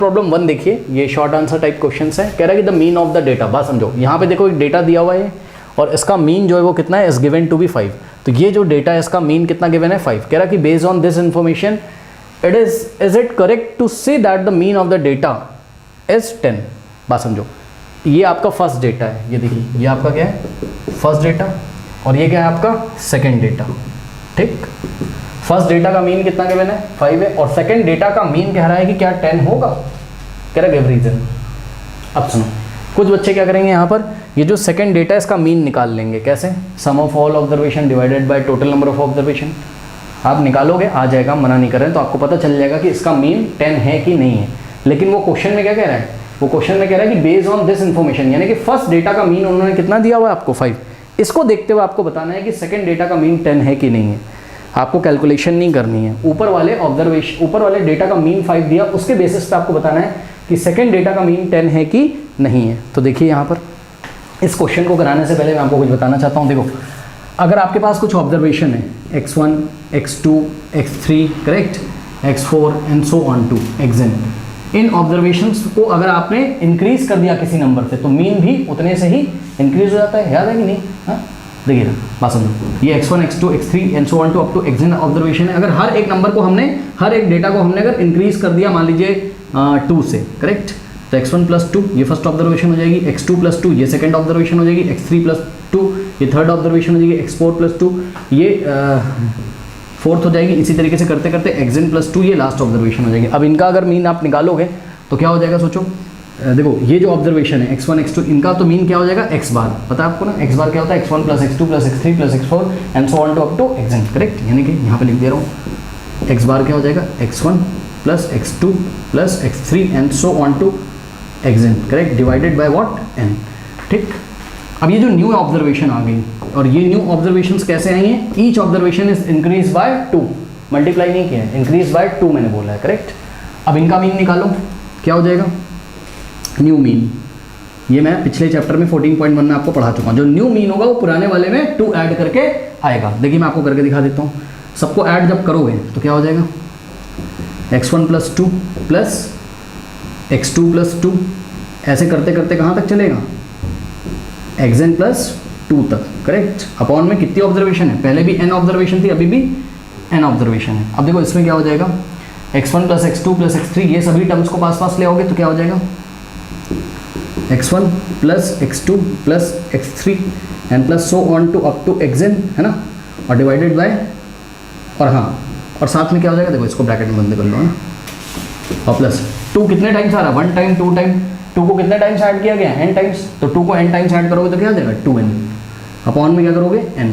Problem 1 देखिए, ये short answer type question है। कह रहा है कि the mean of the data, बात समझो, यहाँ पे देखो एक डेटा दिया हुआ है और इसका मीन जो है वो कितना है, इज गिवन टू बी 5। तो ये जो डेटा है इसका मीन कितना गिवन है, 5। कह रहा है कि based on this information is it correct to say that the mean of the data is 10। बात समझो, ये आपका फर्स्ट डेटा है, ये देखिए ये आपका क्या है, फर्स्ट डेटा, और ये क्या है आपका सेकेंड डेटा। ठीक, फर्स्ट डेटा का मीन कितना गिवन है, 5 है, और सेकेंड डेटा का मीन कह रहा है कि क्या 10 होगा। कह रहा है गिव रीजन। अब सुनो, कुछ बच्चे क्या करेंगे यहाँ पर, ये जो सेकंड डेटा है इसका मीन निकाल लेंगे। कैसे, sum of all observation divided by total number of observation. आप निकालोगे, आ जाएगा, मना नहीं कर रहे हैं, तो आपको पता चल जाएगा कि इसका मीन 10 है कि नहीं है। लेकिन वो क्वेश्चन में क्या कह रहा है, वो क्वेश्चन में कह रहा है कि बेस्ड ऑन दिस इन्फॉर्मेशन, यानी कि फर्स्ट डेटा का मीन उन्होंने कितना दिया हुआ है आपको, 5। इसको देखते हुए आपको बताना है कि सेकेंड डेटा का मीन 10 है कि नहीं है। आपको कैलकुलेशन नहीं करनी है, ऊपर वाले डेटा का मीन 5 दिया, उसके बेसिस पे आपको बताना है कि सेकेंड डेटा का मीन 10 है कि नहीं है। तो देखिए यहाँ पर इस क्वेश्चन को कराने से पहले मैं आपको कुछ बताना चाहता हूँ। देखो, अगर आपके पास कुछ ऑब्जर्वेशन है, x1, x2, x3, correct, x4 and so on to xn, इन ऑब्जर्वेशंस को अगर आपने इंक्रीज कर दिया किसी नंबर से, तो मीन भी उतने से ही इंक्रीज हो जाता है। याद है कि नहीं? हाँ, देखिए ना, बात समझो, ये x1, x2, x3 and so on to up to xn observation है। अगर हर एक नंबर को हमने, हर एक डेटा को हमने अगर इंक्रीज कर दिया, मान लीजिए 2 से, करेक्ट, तो x1 प्लस 2 ये फर्स्ट ऑब्जर्वेशन हो जाएगी, x2 प्लस 2 ये सेकंड ऑब्जर्वेशन हो जाएगी, x3 प्लस 2 ये थर्ड ऑब्जर्वेशन हो जाएगी, x4 प्लस 2 ये फोर्थ हो जाएगी। इसी तरीके से करते करते xn प्लस 2 ये लास्ट ऑब्जर्वेशन हो जाएगी। अब इनका अगर मीन आप निकालोगे तो क्या हो जाएगा, सोचो। देखो, ये जो ऑब्जर्वेशन है x1, x2, इनका तो मीन क्या हो जाएगा, x बार। पता है आपको ना, x बार क्या होता है, x1 plus x2 plus x3 plus x4 and so on to up to xn, correct. यानी कि यहाँ पे लिख दे रहा हूँ, x बार क्या हो जाएगा, x1 plus x2 plus x3 and so on to xn, correct, divided by what, n। ठीक, अब ये जो न्यू ऑब्जर्वेशन आ गई, और ये न्यू ऑब्जर्वेशंस कैसे आई हैं, each observation is increase bye 2, multiply नहीं किया है, इंक्रीज बाय 2 मैंने बोला है, करेक्ट। अब इनका मीन निकालो, क्या हो जाएगा, न्यू मीन। ये मैं पिछले चैप्टर में 14.1 में आपको पढ़ा चुका हूँ। जो न्यू मीन होगा वो पुराने वाले में 2 ऐड करके आएगा। देखिए मैं आपको करके दिखा देता हूँ। सबको ऐड जब करोगे तो क्या हो जाएगा, x1 plus 2 plus x2 plus 2, ऐसे करते करते कहाँ तक चलेगा, xn प्लस 2 तक, करेक्ट। अपॉन में कितनी ऑब्जर्वेशन है, पहले भी n ऑब्जर्वेशन थी, अभी भी n ऑब्जर्वेशन है। अब देखो इसमें क्या हो जाएगा, x1 plus x2 plus x3, ये सभी टर्म्स को पास पास ले आओगे तो क्या हो जाएगा, x1 plus x2 plus x3 and plus so on to up to xn, है ना, और डिवाइडेड बाय, और हाँ, और साथ में क्या हो जाएगा, देखो इसको ब्रैकेट में बंद कर लो, है ना, और प्लस 2 कितने टाइम्स आ रहा है, 1 टाइम, 2 टाइम, 2 को कितने टाइम्स ऐड किया गया, n टाइम्स, तो 2 को n टाइम्स ऐड करोगे तो क्या हो जाएगा, 2n, अपॉन में क्या करोगे, n।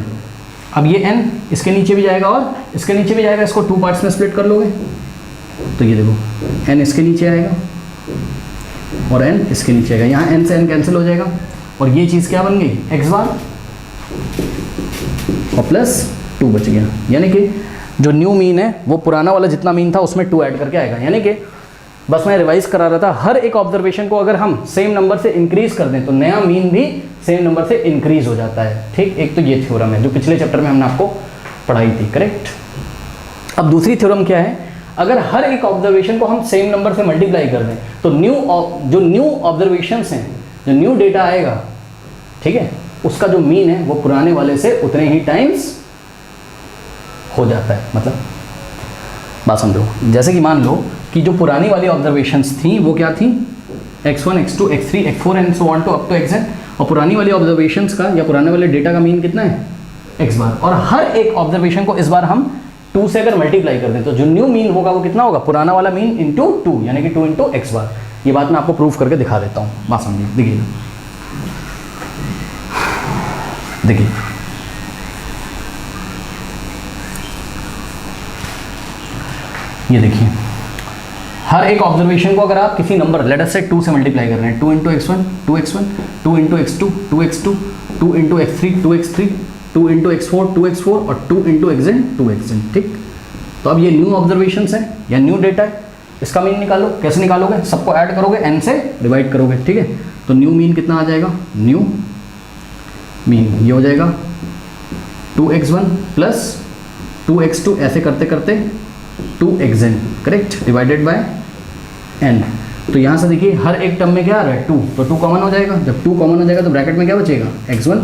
अब ये n इसके नीचे भी जाएगा और इसके नीचे भी जाएगा, इसको 2 पार्ट्स में स्प्लिट कर लोगे तो ये देखो n इसके नीचे आएगा और n इसके नीचे आएगा, यहाँ n से n कैंसिल हो जाएगा, और ये चीज़ क्या बन गई, x बार और प्लस 2 बच गया। यानी कि जो न्यू मीन है वो पुराना वाला जितना मीन था उसमें 2 ऐड करके आएगा। यानी कि बस मैं रिवाइज करा रहा था, हर एक ऑब्जर्वेशन को अगर हम सेम नंबर से इंक्रीज कर दें तो नया मीन भी सेम नंबर से इंक्रीज हो जाता है। ठीक, एक तो ये थ्योरम है जो पिछले चैप्टर में हमने आपको पढ़ाई थी, करेक्ट। अब दूसरी थ्योरम क्या है, अगर हर एक ऑब्जर्वेशन को हम सेम नंबर से मल्टीप्लाई कर दें तो जो न्यू ऑब्जर्वेशंस हैं, जो न्यू डेटा आएगा, ठीक है, उसका जो मीन है वो पुराने वाले से उतने ही टाइम्स हो जाता है। मतलब बात समझो, जैसे कि मान लो कि जो पुरानी वाली ऑब्जर्वेशंस थी वो क्या थी, x1, x2, x3, x4 and so on to up to xn, और पुरानी वाली ऑब्जर्वेशंस का या पुराने वाले डेटा का मीन कितना है, x बार, और हर एक ऑब्जर्वेशन को इस बार हम 2 से अगर मल्टीप्लाई कर दें तो जो न्यू मीन होगा वो कितना होगा, पुराना वाला मीन इंटू 2, यानी कि 2 इंटू x बार। ये बात मैं आपको प्रूफ करके दिखा देता हूँ, बात समझिए। देखिए देखिए ये देखिए, हर एक ऑब्जर्वेशन को अगर आप किसी नंबर लेट अस से 2 से मल्टीप्लाई कर रहे हैं, 2 into x1, 2x1, 2 into x2, 2x2, 2 into x3, 2x3, 2 into x4, 2x4 और 2 इंटू xn, 2xn। ठीक, तो अब ये न्यू ऑब्जर्वेशंस है या न्यू डेटा है, इसका मीन निकालो। कैसे निकालोगे, सबको ऐड करोगे, n से डिवाइड करोगे, ठीक है। तो न्यू मीन कितना आ जाएगा, न्यू मीन ये हो जाएगा 2x1 प्लस 2x2, ऐसे करते करते 2xn, correct, divided by n। तो यहाँ से देखिए हर एक टर्म में क्या आ रहा है 2, तो 2 कॉमन हो जाएगा। जब 2 कॉमन हो जाएगा तो ब्रैकेट में क्या बचेगा x1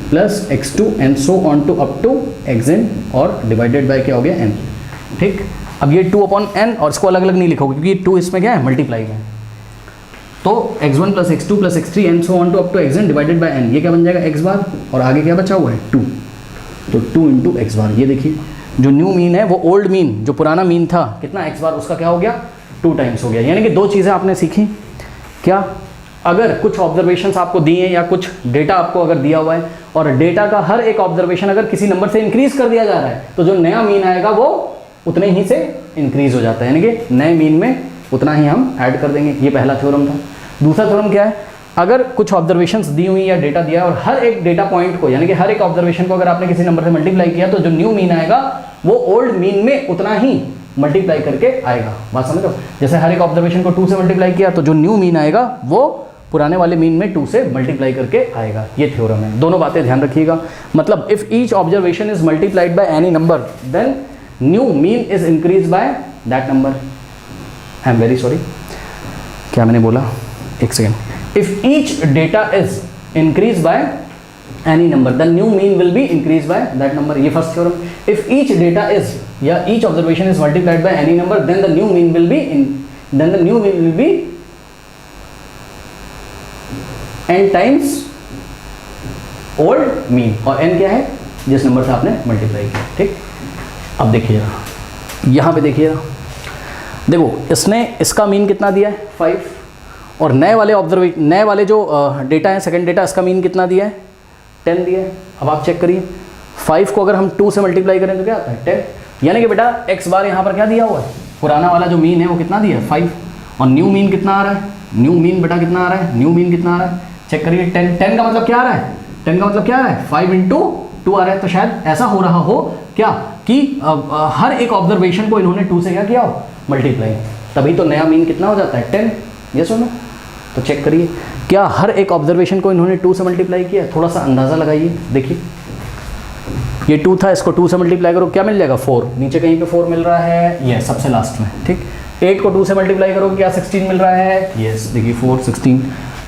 plus x2 and so on to up to xn और डिवाइडेड बाय क्या हो गया n। ठीक, अब ये 2/n और इसको अलग अलग नहीं लिखोगे क्योंकि 2 इसमें क्या है मल्टीप्लाई में। तो x1 plus x2 plus x3 and so on to up to xn divided by n, ये क्या बन जाएगा x बार और आगे क्या बचा हुआ है 2, तो 2 इंटू x बार। ये देखिए जो न्यू मीन है वो ओल्ड मीन जो पुराना मीन था कितना x बार, उसका क्या हो गया 2 टाइम्स हो गया। यानी कि 2 चीज़ें आपने सीखी क्या, अगर कुछ ऑब्जर्वेशंस आपको दिए या कुछ डेटा आपको अगर दिया हुआ है और डेटा का हर एक ऑब्जर्वेशन अगर किसी नंबर से इंक्रीज कर दिया जा रहा है तो जो नया मीन आएगा वो उतने ही से इंक्रीज हो जाता है, यानी कि नए मीन में उतना ही हम ऐड कर देंगे। ये पहला थ्योरम था। दूसरा थ्योरम क्या है, अगर कुछ ऑब्जर्वेशंस दी हुई या डेटा दिया है और हर एक डेटा पॉइंट को यानी कि हर एक ऑब्जर्वेशन को अगर आपने किसी नंबर से मल्टीप्लाई किया तो जो न्यू मीन आएगा वो ओल्ड मीन में उतना ही मल्टीप्लाई करके आएगा। बात समझ लो, जैसे हर एक ऑब्जर्वेशन को 2 से मल्टीप्लाई किया तो जो न्यू मीन आएगा वो पुराने वाले मीन में 2 से मल्टीप्लाई करके आएगा। ये थ्योरम है। दोनों बातें ध्यान रखिएगा। मतलब if each observation is multiplied by any number then new mean is increase by that number. I am very sorry, क्या मैंने बोला, एक second. If each data is increase by any number then new mean will be increased by that number। ये first theorem. if each data is या each observation is multiplied by any number then the new mean will be n times old mean, और n क्या है जिस number से आपने multiply किया। ठीक, अब देखिएगा यहाँ पे देखिएगा, देखो इसने इसका मीन कितना दिया है 5 और नए वाले जो डेटा है सेकंड डेटा इसका मीन कितना दिया है 10 दिया है। अब आप चेक करिए 5 को अगर हम 2 से मल्टीप्लाई करें तो क्या आता है 10, यानी कि बेटा x बार यहाँ पर क्या दिया हुआ है, पुराना वाला जो मीन है वो कितना दिया है 5 और न्यू मीन कितना आ रहा है, न्यू मीन बेटा कितना आ रहा है, न्यू मीन कितना आ रहा है, चेक करिए 10 का मतलब क्या आ रहा है, 10 का मतलब क्या आ रहा है 5 इंटू 2 आ रहा है। तो शायद ऐसा हो रहा हो क्या कि हर एक ऑब्जर्वेशन को इन्होंने 2 से क्या किया हो मल्टीप्लाई, तभी तो नया मीन कितना हो जाता है 10। ये सुनो, तो चेक करिए क्या हर एक ऑब्जर्वेशन को इन्होंने 2 से मल्टीप्लाई किया, थोड़ा सा अंदाज़ा लगाइए। देखिए ये 2 था, इसको 2 से मल्टीप्लाई करो क्या मिल जाएगा 4, नीचे कहीं पे 4 मिल रहा है, ये सबसे लास्ट में। ठीक, 8 को 2 से मल्टीप्लाई करोगे क्या 16 मिल रहा है, यस देखिए 4 16।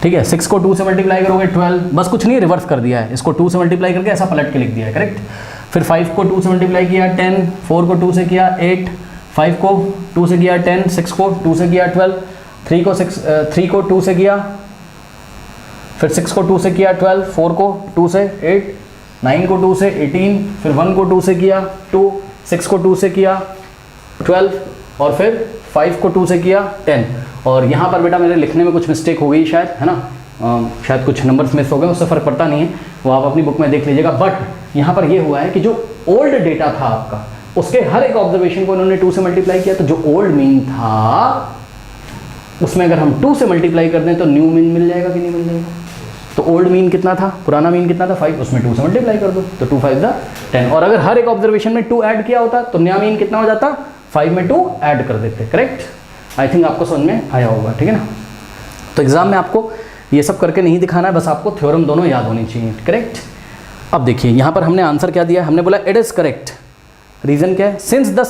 ठीक है, 6 को 2 से मल्टीप्लाई करोगे 12, बस कुछ नहीं रिवर्स कर दिया है, इसको 2 से मल्टीप्लाई करके ऐसा पलट के लिख दिया है, करेक्ट। फिर 5 को 2 से मल्टीप्लाई किया 10, 4 को 2 से किया 8, 5 को 2 से किया 10, 6 को 2 से किया 12, 3 को 2 से किया, फिर 6 को 2 से किया 12, 4 को 2 से 8, 9 को 2 से 18, फिर 1 को 2 से किया 2, 6 को 2 से किया 12 और फिर 5 को 2 से किया 10। और यहाँ पर बेटा मेरे लिखने में कुछ मिस्टेक हो गई शायद, है ना, शायद कुछ नंबर्स मिस हो गए, उससे फ़र्क पड़ता नहीं है, वो आप अपनी बुक में देख लीजिएगा। बट यहाँ पर ये हुआ है कि जो ओल्ड डेटा था आपका उसके हर एक ऑब्जर्वेशन को इन्होंने 2 से मल्टीप्लाई किया, तो जो ओल्ड मीन था उसमें अगर हम 2 से मल्टीप्लाई कर दें तो न्यू मीन मिल जाएगा कि नहीं मिल जाएगा। तो ओल्ड मीन कितना था, पुराना मीन कितना था 5, उसमें 2 से मल्टीप्लाई कर दो तो 2 5 10। और अगर हर एक ऑब्जर्वेशन में 2 ऐड किया होता तो नया मीन कितना हो जाता 5 में 2 ऐड कर देते, करेक्ट। आई थिंक आपको समझ में आया होगा, ठीक है ना। तो एग्जाम में आपको ये सब करके नहीं दिखाना है, बस आपको थ्योरम दोनों याद होनी चाहिए, करेक्ट। अब देखिए यहाँ पर हमने आंसर क्या दिया, हमने बोला इट इज़ करेक्ट। रीज़न क्या है, since the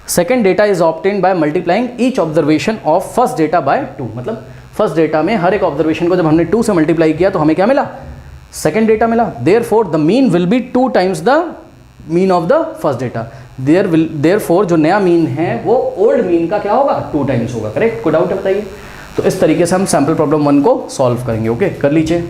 second data is obtained by multiplying each observation of first data bye 2। मतलब फर्स्ट डेटा में हर एक ऑब्जर्वेशन को जब हमने 2 से मल्टीप्लाई किया तो हमें क्या मिला, सेकेंड डेटा मिला। Therefore the mean will be 2 times the mean of the first data. Therefore जो नया मीन है वो ओल्ड मीन का क्या होगा 2 टाइम्स होगा, करेक्ट। कोई डाउट है बताइए। तो इस तरीके से हम सैम्पल प्रॉब्लम 1 को सॉल्व करेंगे, ओके कर लीजिए।